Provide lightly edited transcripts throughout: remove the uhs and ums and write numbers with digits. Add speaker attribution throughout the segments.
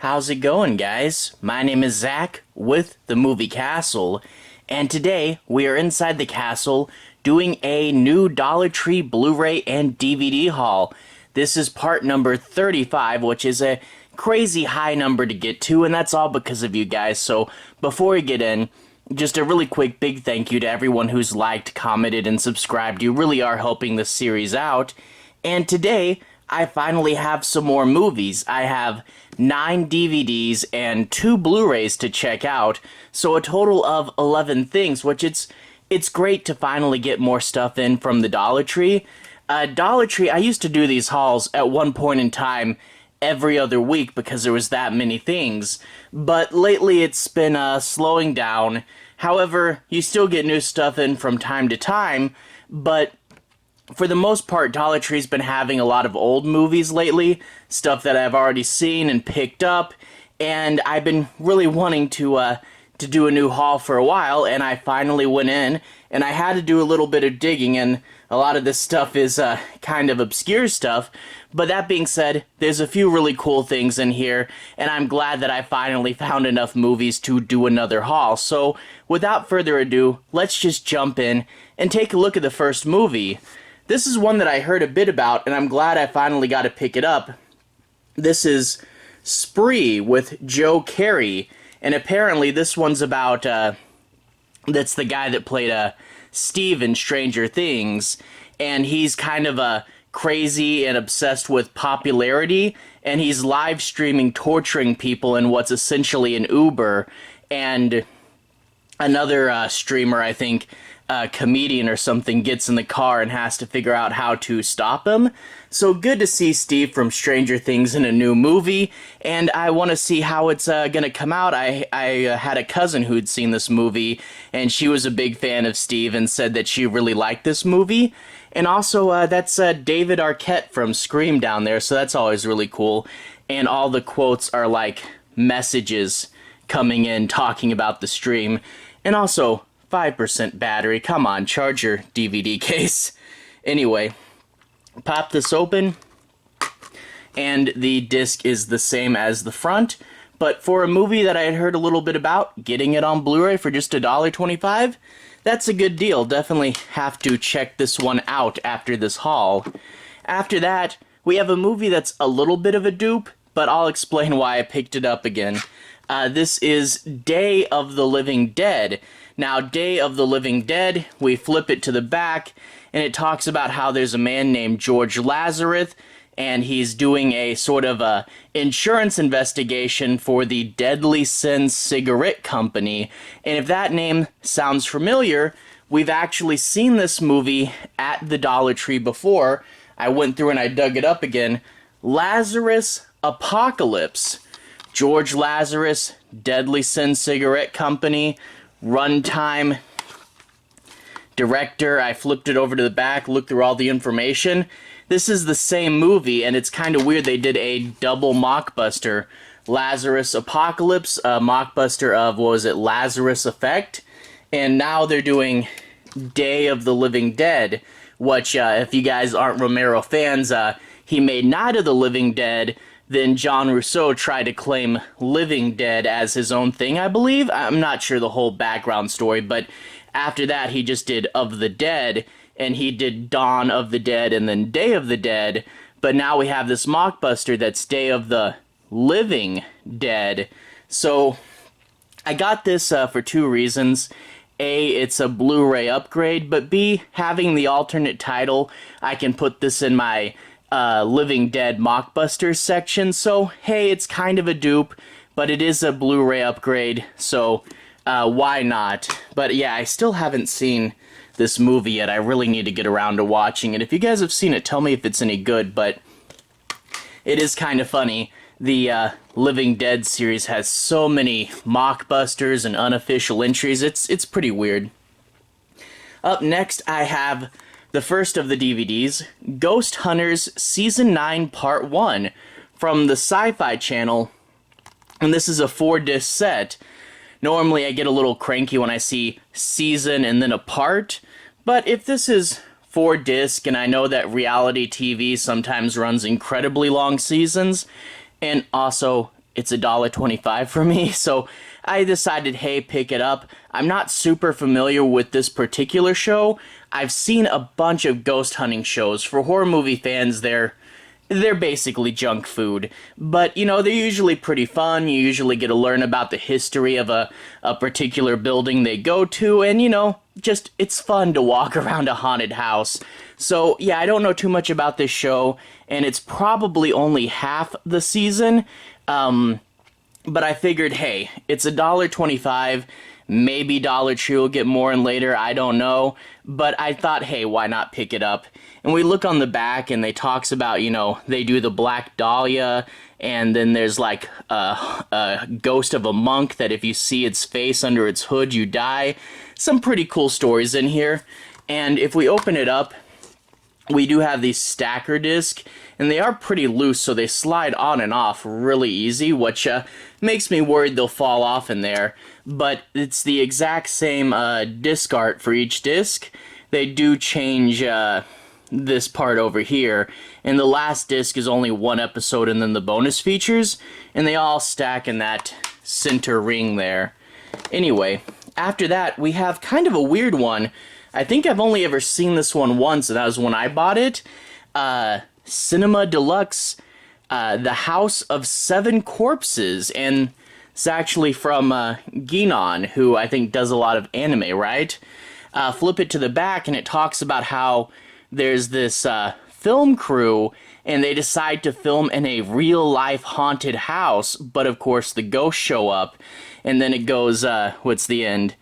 Speaker 1: How's it going, guys? My name is Zach with the Movie Castle, and today we are inside the castle doing a new Dollar Tree Blu-ray and DVD haul. This is part number 35, which is a crazy high number to get to, and that's all because of you guys. So before we get in, just a really quick big thank you to everyone who's liked, commented, and subscribed. You really are helping this series out. And today, I finally have some more movies. I have 9 DVDs and 2 Blu-rays to check out, so a total of 11 things, which it's great to finally get more stuff in from the Dollar Tree. Dollar Tree, I used to do these hauls at one point in time every other week because there was that many things, but lately it's been slowing down. However, you still get new stuff in from time to time, but for the most part, Dollar Tree's been having a lot of old movies lately, stuff that I've already seen and picked up, and I've been really wanting to do a new haul for a while, and I finally went in, and I had to do a little bit of digging, and a lot of this stuff is kind of obscure stuff, but that being said, there's a few really cool things in here, and I'm glad that I finally found enough movies to do another haul. So, without further ado, let's just jump in and take a look at the first movie. This is one that I heard a bit about, and I'm glad I finally got to pick it up. This is Spree with Joe Carey, and apparently this one's about, that's the guy that played Steve in Stranger Things, and he's kind of crazy and obsessed with popularity, and he's live streaming torturing people in what's essentially an Uber, and another streamer, I think, comedian or something, gets in the car and has to figure out how to stop him. So good to see Steve from Stranger Things in a new movie, and I want to see how it's gonna come out. I had a cousin who'd seen this movie, and she was a big fan of Steve and said that she really liked this movie. And also, that's David Arquette from Scream down there, so that's always really cool. And all the quotes are like messages coming in talking about the stream. And also, 5% battery. Come on, charge your DVD case. Anyway, pop this open, and the disc is the same as the front, but for a movie that I had heard a little bit about, getting it on Blu-ray for just $1.25, that's a good deal. Definitely have to check this one out after this haul. After that, we have a movie that's a little bit of a dupe, but I'll explain why I picked it up again. This is Day of the Living Dead. Now, Day of the Living Dead, we flip it to the back, and it talks about how there's a man named George Lazarus, and he's doing a sort of insurance investigation for the Deadly Sin cigarette company. And if that name sounds familiar, we've actually seen this movie at the Dollar Tree before. I went through and I dug it up again. Lazarus Apocalypse. George Lazarus, Deadly Sin cigarette company, runtime, director. I flipped it over to the back, looked through all the information. This is the same movie, and it's kind of weird they did a double mockbuster. Lazarus Apocalypse, a mockbuster of, what was it, Lazarus Effect, and now they're doing Day of the Living Dead, which, if you guys aren't Romero fans, he made Night of the Living Dead. Then John Rousseau tried to claim Living Dead as his own thing, I believe. I'm not sure the whole background story, but after that he just did Of the Dead, and he did Dawn of the Dead and then Day of the Dead, but now we have this mockbuster that's Day of the Living Dead. So I got this for 2 reasons. A, it's a Blu-ray upgrade, but B, having the alternate title, I can put this in my Living Dead Mockbusters section, so hey, it's kind of a dupe, but it is a Blu-ray upgrade, so why not? But yeah, I still haven't seen this movie yet. I really need to get around to watching it. If you guys have seen it, tell me if it's any good, but it is kind of funny. The Living Dead series has so many mockbusters and unofficial entries, it's pretty weird. Up next, I have the first of the DVDs, Ghost Hunters Season 9 Part 1 from the Sci-Fi Channel, and this is a 4-disc set. Normally I get a little cranky when I see season and then a part, but if this is 4-disc, and I know that reality TV sometimes runs incredibly long seasons, and also it's $1.25 for me, so I decided, hey, pick it up. I'm not super familiar with this particular show. I've seen a bunch of ghost hunting shows. For horror movie fans, they're basically junk food. But, you know, they're usually pretty fun. You usually get to learn about the history of a particular building they go to, and, you know, just, it's fun to walk around a haunted house. So, yeah, I don't know too much about this show, and it's probably only half the season. But I figured, hey, it's $1.25. Maybe Dollar Tree will get more in later, I don't know. But I thought, hey, why not pick it up? And we look on the back, and they talks about, you know, they do the Black Dahlia, and then there's like a ghost of a monk that if you see its face under its hood, you die. Some pretty cool stories in here. And if we open it up, we do have these stacker disc, and they are pretty loose, so they slide on and off really easy, which makes me worried they'll fall off in there. But it's the exact same disc art for each disc. They do change this part over here, and the last disc is only one episode and then the bonus features, and they all stack in that center ring there. Anyway, after that, we have kind of a weird one. I think I've only ever seen this one once, and that was when I bought it. Cinema Deluxe, The House of Seven Corpses, and it's actually from Ginon, who I think does a lot of anime, right? Flip it to the back, and it talks about how there's this film crew, and they decide to film in a real-life haunted house, but of course the ghosts show up, and then it goes, what's the end?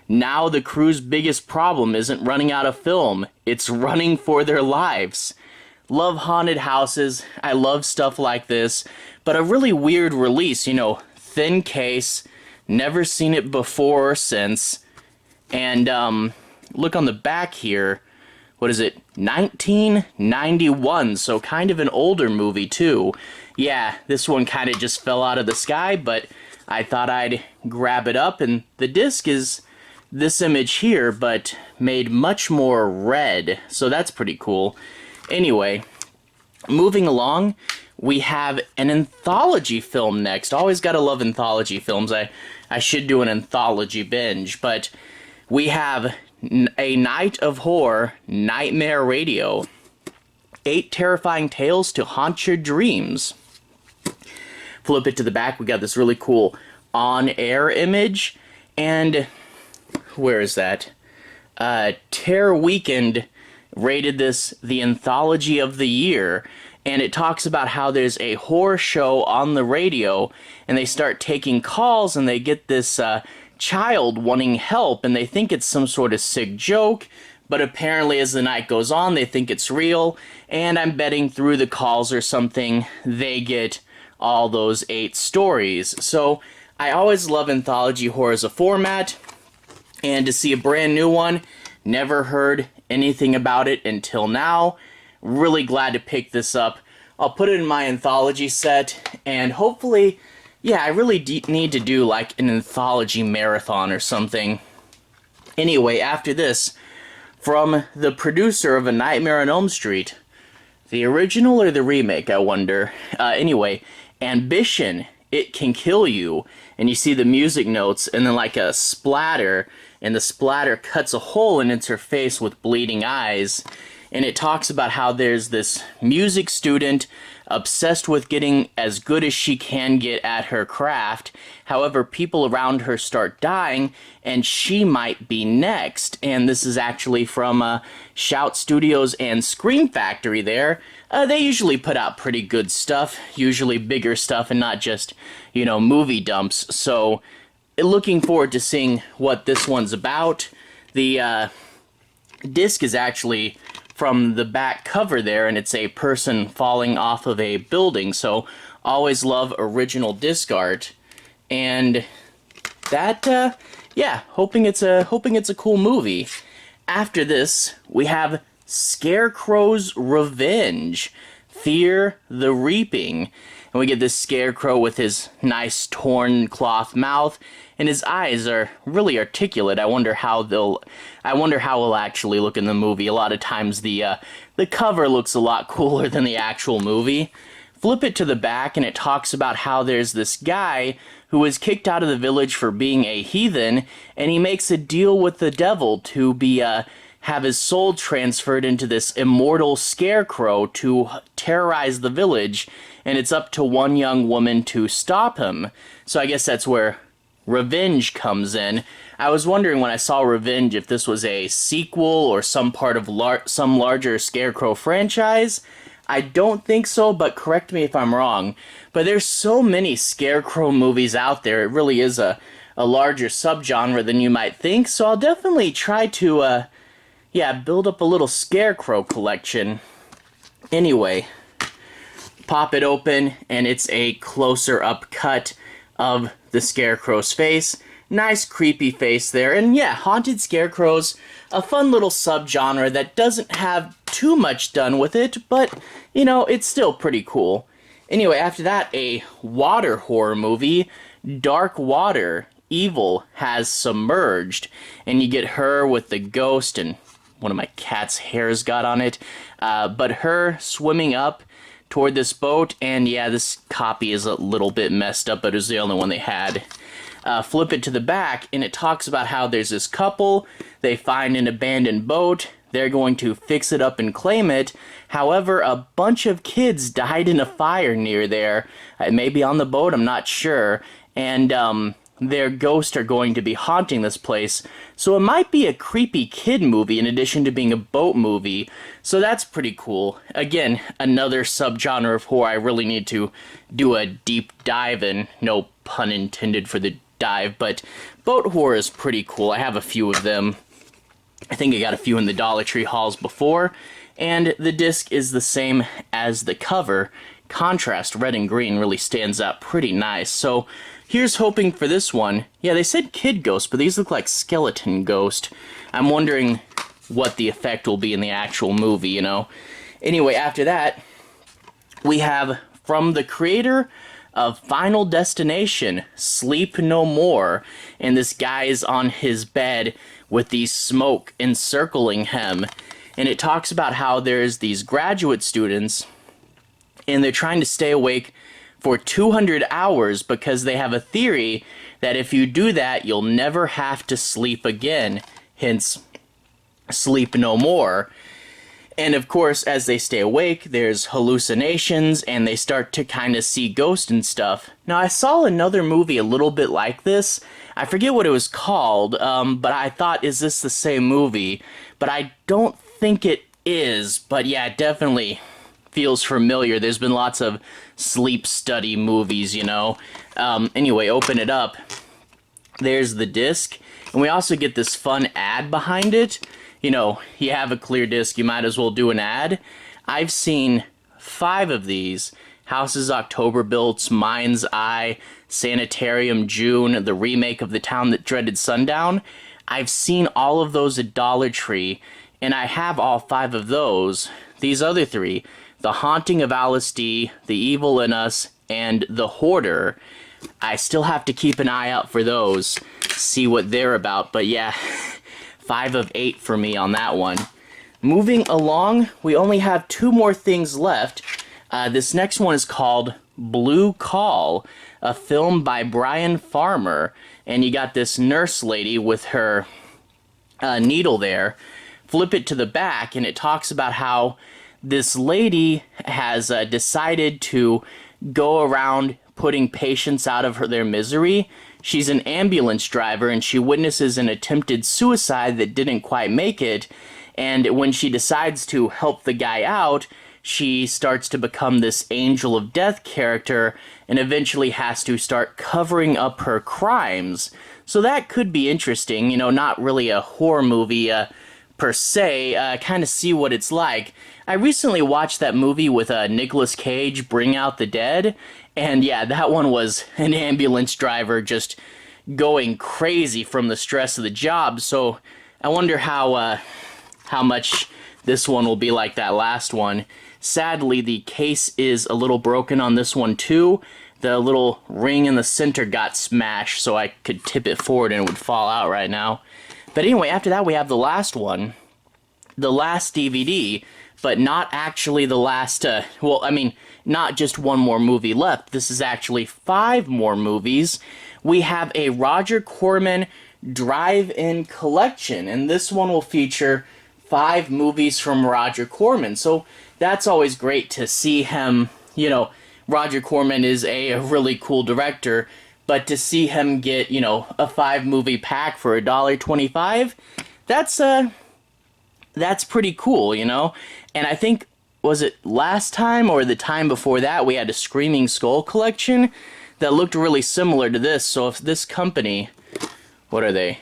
Speaker 1: Now the crew's biggest problem isn't running out of film, it's running for their lives. Love haunted houses, I love stuff like this, but a really weird release, you know, thin case, never seen it before or since, and look on the back here, what is it, 1991, so kind of an older movie too. Yeah, this one kind of just fell out of the sky, but I thought I'd grab it up, and the disc is this image here, but made much more red, so that's pretty cool. Anyway, moving along, we have an anthology film next. Always gotta love anthology films. I should do an anthology binge, but we have A Night of Horror, Nightmare Radio. 8 terrifying tales to haunt your dreams. Flip it to the back, we got this really cool on-air image, and where is that? Terror Weekend rated this the anthology of the year, and it talks about how there's a horror show on the radio, and they start taking calls, and they get this child wanting help, and they think it's some sort of sick joke, but apparently as the night goes on, they think it's real, and I'm betting through the calls or something, they get all those 8 stories. So I always love anthology horror as a format, and to see a brand new one, never heard anything about it until now. Really glad to pick this up. I'll put it in my anthology set, and hopefully, yeah, I really need to do like an anthology marathon or something. Anyway, after this, from the producer of A Nightmare on Elm Street, the original or the remake, I wonder. Anyway, Ambition, It Can Kill You, and you see the music notes, and then like a splatter, and the splatter cuts a hole in her face with bleeding eyes, and it talks about how there's this music student obsessed with getting as good as she can get at her craft. However, people around her start dying, and she might be next. And this is actually from Shout Studios and Scream Factory there. They usually put out pretty good stuff, usually bigger stuff, and not just, you know, movie dumps. So, looking forward to seeing what this one's about. The disc is actually from the back cover there, and it's a person falling off of a building, so always love original disc art. And that, yeah, hoping it's a cool movie. After this, we have Scarecrows Revenge, Fear the Reaping. And we get this Scarecrow with his nice torn cloth mouth, and his eyes are really articulate. I wonder how he'll actually look in the movie. A lot of times the cover looks a lot cooler than the actual movie. Flip it to the back and it talks about how there's this guy who was kicked out of the village for being a heathen, and he makes a deal with the devil to have his soul transferred into this immortal scarecrow to terrorize the village, and it's up to one young woman to stop him. So I guess that's where Revenge comes in. I was wondering when I saw Revenge if this was a sequel or some part of some larger Scarecrow franchise. I don't think so, but correct me if I'm wrong. But there's so many Scarecrow movies out there, it really is a larger subgenre than you might think, so I'll definitely try to, build up a little Scarecrow collection. Anyway, pop it open, and it's a closer up cut of the Scarecrow's face. Nice creepy face there, and yeah, haunted scarecrows, a fun little subgenre that doesn't have too much done with it, but, you know, it's still pretty cool. Anyway, after that, a water horror movie, Dark Water, Evil has submerged, and you get her with the ghost, and one of my cat's hairs got on it, but her swimming up toward this boat, and yeah, this copy is a little bit messed up, but it was the only one they had. Flip it to the back, and it talks about how there's this couple, they find an abandoned boat, they're going to fix it up and claim it. However, a bunch of kids died in a fire near there, maybe on the boat, I'm not sure, and their ghosts are going to be haunting this place. So it might be a creepy kid movie in addition to being a boat movie, so that's pretty cool. Again, another subgenre of horror I really need to do a deep dive in, no pun intended for the dive, but boat horror is pretty cool. I have a few of them. I think I got a few in the Dollar Tree hauls before, and the disc is the same as the cover. Contrast, red and green, really stands out pretty nice. So here's hoping for this one. Yeah, they said kid ghost, but these look like skeleton ghost. I'm wondering what the effect will be in the actual movie, you know. Anyway, after that, we have from the creator of Final Destination, Sleep No More, and this guy is on his bed with the smoke encircling him, and it talks about how there's these graduate students, and they're trying to stay awake for 200 hours because they have a theory that if you do that, you'll never have to sleep again, hence Sleep No More. And of course, as they stay awake, there's hallucinations, and they start to kind of see ghosts and stuff. Now, I saw another movie a little bit like this. I forget what it was called, but I thought, is this the same movie? But I don't think it is, but yeah, it definitely feels familiar. There's been lots of sleep study movies, you know. Anyway, open it up. There's the disc, and we also get this fun ad behind it. You know, you have a clear disc, you might as well do an ad. I've seen 5 of these. Houses October Built, Mind's Eye, Sanitarium June, the remake of The Town That Dreaded Sundown. I've seen all of those at Dollar Tree, and I have all 5 of those. These other 3, The Haunting of Alice D, The Evil in Us, and The Hoarder. I still have to keep an eye out for those, see what they're about, but yeah, 5 of 8 for me on that one. Moving along, we only have 2 more things left. This next one is called Blue Call, a film by Brian Farmer, and you got this nurse lady with her needle there. Flip it to the back, and it talks about how this lady has decided to go around putting patients out of their misery. She's an ambulance driver, and she witnesses an attempted suicide that didn't quite make it, and when she decides to help the guy out, she starts to become this angel of death character, and eventually has to start covering up her crimes. So that could be interesting, you know, not really a horror movie per se, kind of see what it's like. I recently watched that movie with Nicolas Cage, Bring Out the Dead, and yeah, that one was an ambulance driver just going crazy from the stress of the job, so I wonder how much this one will be like that last one. Sadly, the case is a little broken on this one too. The little ring in the center got smashed, so I could tip it forward and it would fall out right now. But anyway, after that we have the last one. The last DVD, but not actually the last, well, I mean, not just one more movie left. This is actually 5 more movies. We have a Roger Corman drive-in collection, and this one will feature 5 movies from Roger Corman. So that's always great to see him, you know, Roger Corman is a really cool director, but to see him get, you know, a 5-movie pack for $1.25, that's pretty cool, you know? And I think, was it last time or the time before that, we had a Screaming Skull collection that looked really similar to this. So if this company, what are they?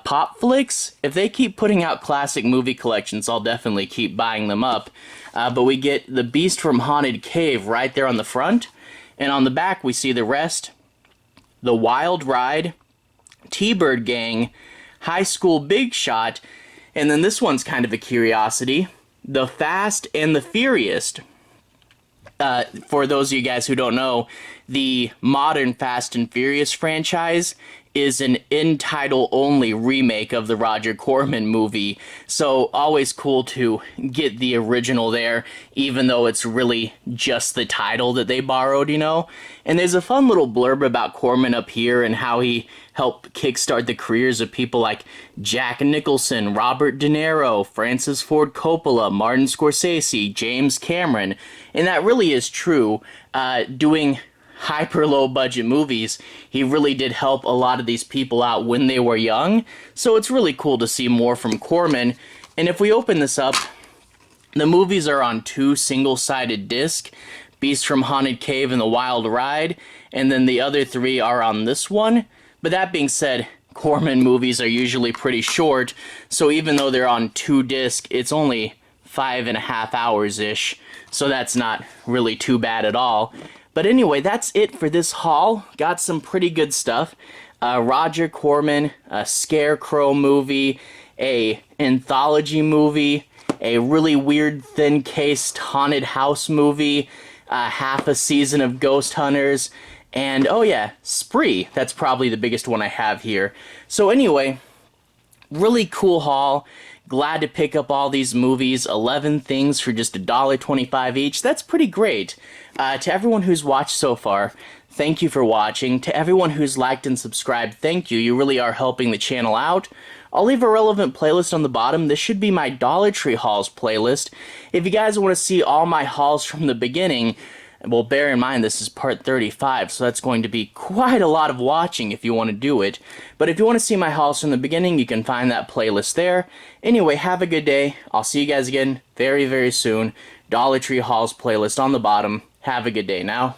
Speaker 1: Pop Flicks, if they keep putting out classic movie collections, I'll definitely keep buying them up. But we get The Beast from Haunted Cave right there on the front. And on the back, we see the rest. The Wild Ride, T-Bird Gang, High School Big Shot, and then this one's kind of a curiosity. The Fast and the Furious. For those of you guys who don't know, the modern Fast and Furious franchise is an in-title-only remake of the Roger Corman movie. So always cool to get the original there, even though it's really just the title that they borrowed, you know? And there's a fun little blurb about Corman up here and how he helped kickstart the careers of people like Jack Nicholson, Robert De Niro, Francis Ford Coppola, Martin Scorsese, James Cameron. And that really is true. Doing hyper low budget movies, he really did help a lot of these people out when they were young. So it's really cool to see more from Corman. And if we open this up, the movies are on 2 single-sided discs, Beast from Haunted Cave and The Wild Ride, and then the other 3 are on this one. But that being said, Corman movies are usually pretty short, so even though they're on 2 discs, it's only 5.5 hours-ish, so that's not really too bad at all. But anyway, that's it for this haul. Got some pretty good stuff. Roger Corman, a Scarecrow movie, a anthology movie, a really weird thin-cased haunted house movie, half a season of Ghost Hunters, and oh yeah, Spree. That's probably the biggest one I have here. So anyway, really cool haul. Glad to pick up all these movies, 11 things for just $1.25 each. That's pretty great. To everyone who's watched so far, thank you for watching. To everyone who's liked and subscribed, thank you. You really are helping the channel out. I'll leave a relevant playlist on the bottom. This should be my Dollar Tree hauls playlist. If you guys want to see all my hauls from the beginning, well, bear in mind this is part 35, so that's going to be quite a lot of watching if you want to do it. But if you want to see my hauls from the beginning, you can find that playlist there. Anyway, have a good day. I'll see you guys again very, very soon. Dollar Tree hauls playlist on the bottom. Have a good day now.